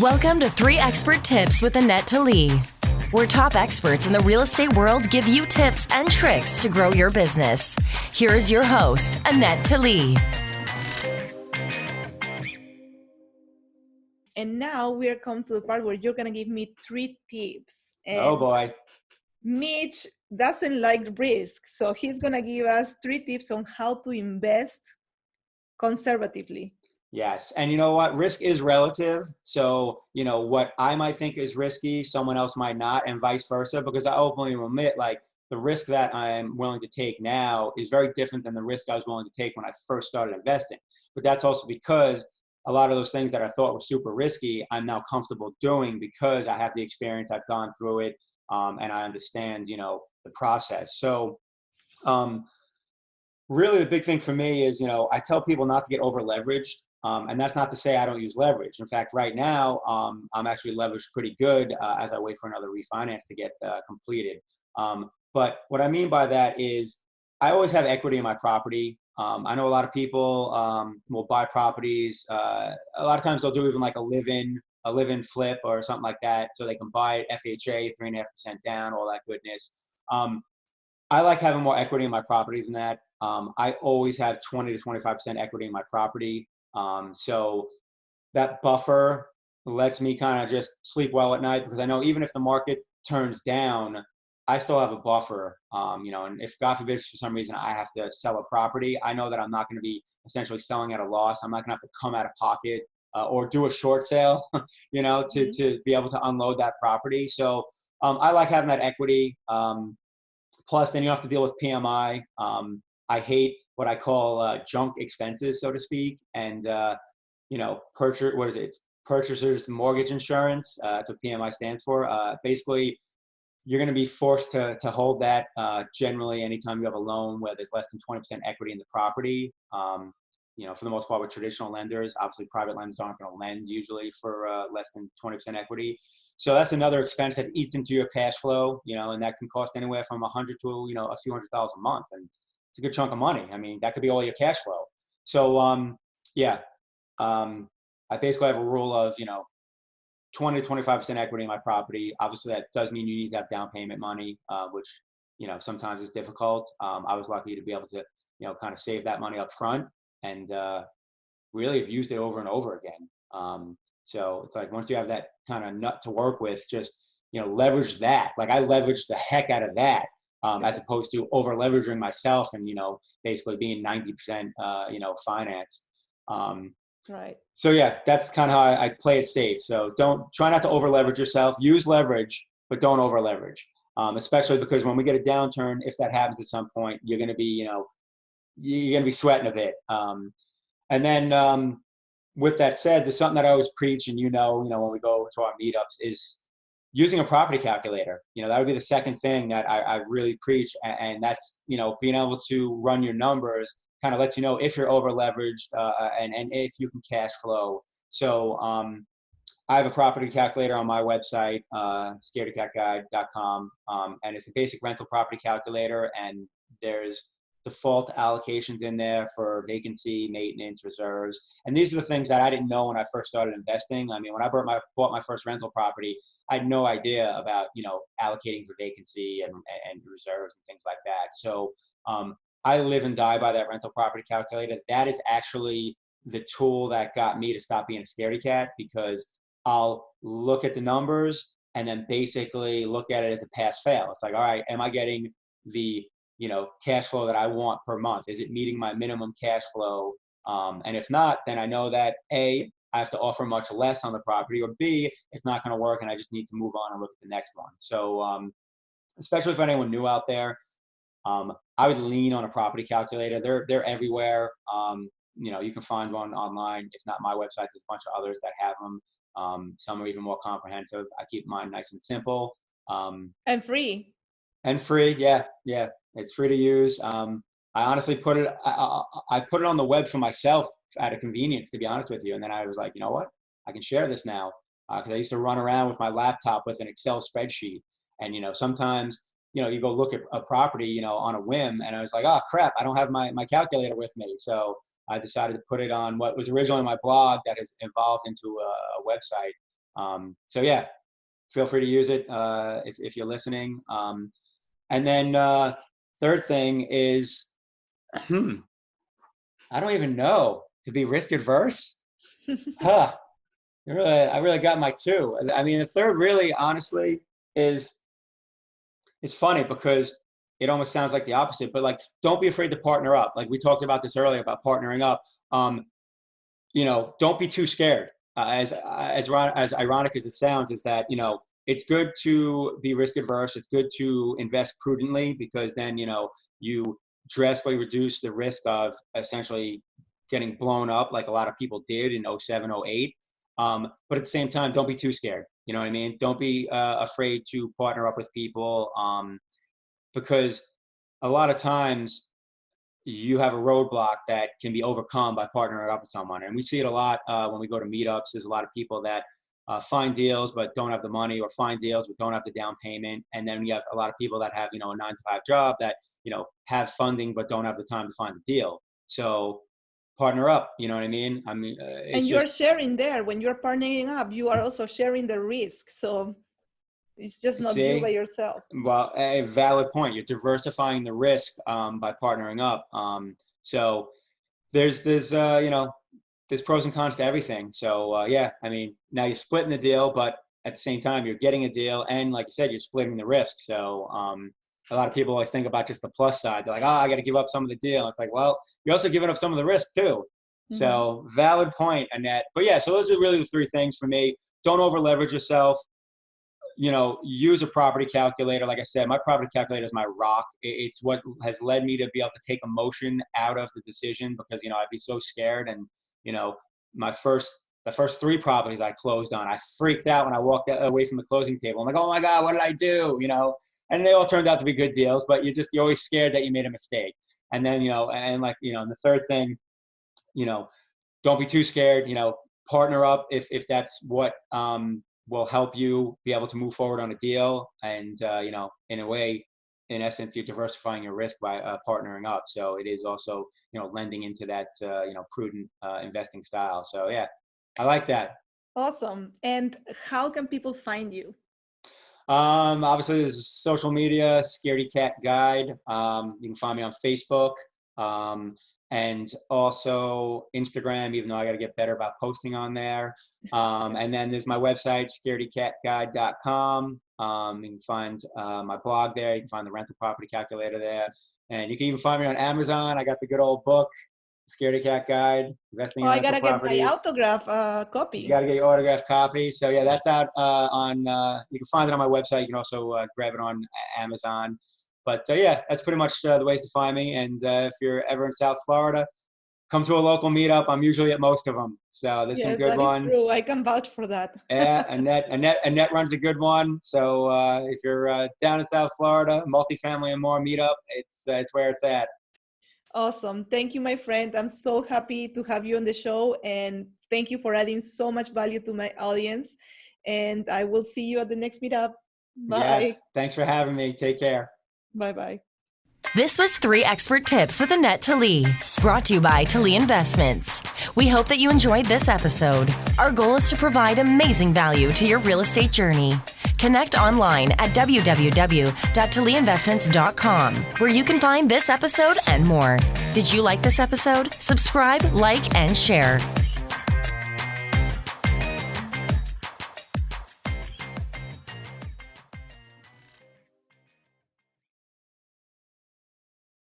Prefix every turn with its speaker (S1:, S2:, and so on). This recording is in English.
S1: Welcome to 3 Expert Tips with Anette, Talie, where top experts in the real estate world give you tips and tricks to grow your business. Here is your host, Anette, Talie.
S2: And now we are come to the part where you're going to give me 3 tips. And
S3: oh boy.
S2: Mitch doesn't like risk, so he's going to give us 3 tips on how to invest conservatively.
S3: Yes. And you know what? Risk is relative. So, what I might think is risky, someone else might not, and vice versa, because I openly admit, like, the risk that I'm willing to take now is very different than the risk I was willing to take when I first started investing. But that's also because a lot of those things that I thought were super risky, I'm now comfortable doing because I have the experience, I've gone through it, and I understand, the process. So, really the big thing for me is, I tell people not to get over leveraged. And that's not to say I don't use leverage. In fact, right now, I'm actually leveraged pretty good as I wait for another refinance to get completed. But what I mean by that is I always have equity in my property. I know a lot of people will buy properties. A lot of times they'll do even like a live-in flip or something like that, so they can buy it FHA, 3.5% down, all that goodness. I like having more equity in my property than that. I always have 20 to 25% equity in my property. So that buffer lets me kind of just sleep well at night, because I know even if the market turns down, I still have a buffer, and if God forbid for some reason I have to sell a property, I know that I'm not going to be essentially selling at a loss. I'm not going to have to come out of pocket or do a short sale, to be able to unload that property. So I like having that equity. Plus, then you have to deal with PMI. I hate what I call junk expenses, so to speak, and purchasers mortgage insurance. That's what PMI stands for. Basically, you're going to be forced to hold that generally anytime you have a loan where there's less than 20% equity in the property. For the most part with traditional lenders, obviously private lenders aren't going to lend usually for less than 20% equity. So that's another expense that eats into your cash flow, and that can cost anywhere from $100 to a few $100s a month, and it's a good chunk of money. I mean, that could be all your cash flow. So I basically have a rule of 20 to 25% equity in my property. Obviously, that does mean you need to have down payment money, which sometimes is difficult. I was lucky to be able to kind of save that money up front, and really have used it over and over again. So it's like once you have that kind of nut to work with, just leverage that. Like I leverage the heck out of that, as opposed to over leveraging myself and basically being 90% financed.
S2: Right.
S3: So yeah, that's kind of how I play it safe. So try not to over leverage yourself. Use leverage, but don't over leverage. Especially because when we get a downturn, if that happens at some point, you're going to be you're going to be sweating a bit. And then with that said, there's something that I always preach, and when we go to our meetups, is using a property calculator. That would be the second thing that I really preach, and that's being able to run your numbers kind of lets you know if you're over leveraged and if you can cash flow. So I have a property calculator on my website, scaredycatguide.com, and it's a basic rental property calculator, and there's default allocations in there for vacancy, maintenance, reserves. And these are the things that I didn't know when I first started investing. I mean, when I bought my first rental property, I had no idea about, allocating for vacancy and reserves and things like that. So I live and die by that rental property calculator. That is actually the tool that got me to stop being a scaredy cat, because I'll look at the numbers and then basically look at it as a pass fail. It's like, all right, am I getting the cash flow that I want per month? Is it meeting my minimum cash flow? And if not, then I know that A, I have to offer much less on the property, or B, it's not going to work and I just need to move on and look at the next one. So especially for anyone new out there, I would lean on a property calculator. They're everywhere. You can find one online. If not my website, there's a bunch of others that have them. Some are even more comprehensive. I keep mine nice and simple.
S2: And free.
S3: And free, yeah. It's free to use. I honestly put it on the web for myself out of convenience, to be honest with you. And then I was like, you know what? I can share this now, because I used to run around with my laptop with an Excel spreadsheet. And, sometimes, you go look at a property, on a whim. And I was like, oh, crap, I don't have my calculator with me. So I decided to put it on what was originally my blog that has evolved into a website. So yeah, feel free to use it if you're listening. And then third thing is, I don't even know, to be risk adverse. Huh. I really got my two. I mean, the third really, honestly, is it's funny because it almost sounds like the opposite, but like, don't be afraid to partner up. Like we talked about this earlier about partnering up. Don't be too scared. As ironic as it sounds, is that, it's good to be risk adverse. It's good to invest prudently because then, you drastically reduce the risk of essentially getting blown up like a lot of people did in 07, 08. But at the same time, don't be too scared. You know what I mean? Don't be afraid to partner up with people because a lot of times you have a roadblock that can be overcome by partnering up with someone. And we see it a lot when we go to meetups. There's a lot of people that find deals but don't have the money, or find deals but don't have the down payment. And then you have a lot of people that have, a 9-to-5 job that, have funding but don't have the time to find a deal. So partner up, you know what I mean?
S2: And you're sharing there. When you're partnering up, you are also sharing the risk. So it's just not you by yourself.
S3: Well, a valid point. You're diversifying the risk by partnering up. So there's pros and cons to everything. So now you're splitting the deal, but at the same time, you're getting a deal. And like you said, you're splitting the risk. So a lot of people always think about just the plus side. They're like, I got to give up some of the deal. It's like, well, you're also giving up some of the risk too. Mm-hmm. So valid point, Annette. But yeah, so those are really the three things for me. Don't over leverage yourself. Use a property calculator. Like I said, my property calculator is my rock. It's what has led me to be able to take emotion out of the decision because, I'd be so scared. And, the first 3 properties I closed on, I freaked out when I walked away from the closing table. I'm like, oh my God, what did I do? And they all turned out to be good deals, but you're always scared that you made a mistake. And then, and the third thing, don't be too scared, partner up if that's what, will help you be able to move forward on a deal. And, in a way, in essence, you're diversifying your risk by partnering up. So it is also, lending into that, prudent investing style. So yeah, I like that.
S2: Awesome. And how can people find you?
S3: Obviously there's social media, Scaredy Cat Guide. You can find me on Facebook. And also Instagram, even though I got to get better about posting on there. And then there's my website, scaredycatguide.com. You can find my blog there. You can find the rental property calculator there. And you can even find me on Amazon. I got the good old book, Scaredy Cat Guide, Investing in Rental Properties.
S2: I got to get my autograph copy.
S3: You got to get your autograph copy. So yeah, that's out you can find it on my website. You can also grab it on Amazon. But yeah, that's pretty much the ways to find me. And if you're ever in South Florida, come to a local meetup. I'm usually at most of them. So there's some good ones.
S2: Yes, that is true. I can vouch for that.
S3: Yeah, Annette runs a good one. So if you're down in South Florida, multifamily and more meetup, it's where it's at.
S2: Awesome. Thank you, my friend. I'm so happy to have you on the show. And thank you for adding so much value to my audience. And I will see you at the next meetup. Bye.
S3: Yes, thanks for having me. Take care.
S2: Bye-bye.
S1: This was 3 Expert Tips with Anette Talie, brought to you by Talie Investments. We hope that you enjoyed this episode. Our goal is to provide amazing value to your real estate journey. Connect online at www.talieinvestments.com, where you can find this episode and more. Did you like this episode? Subscribe, like, and share.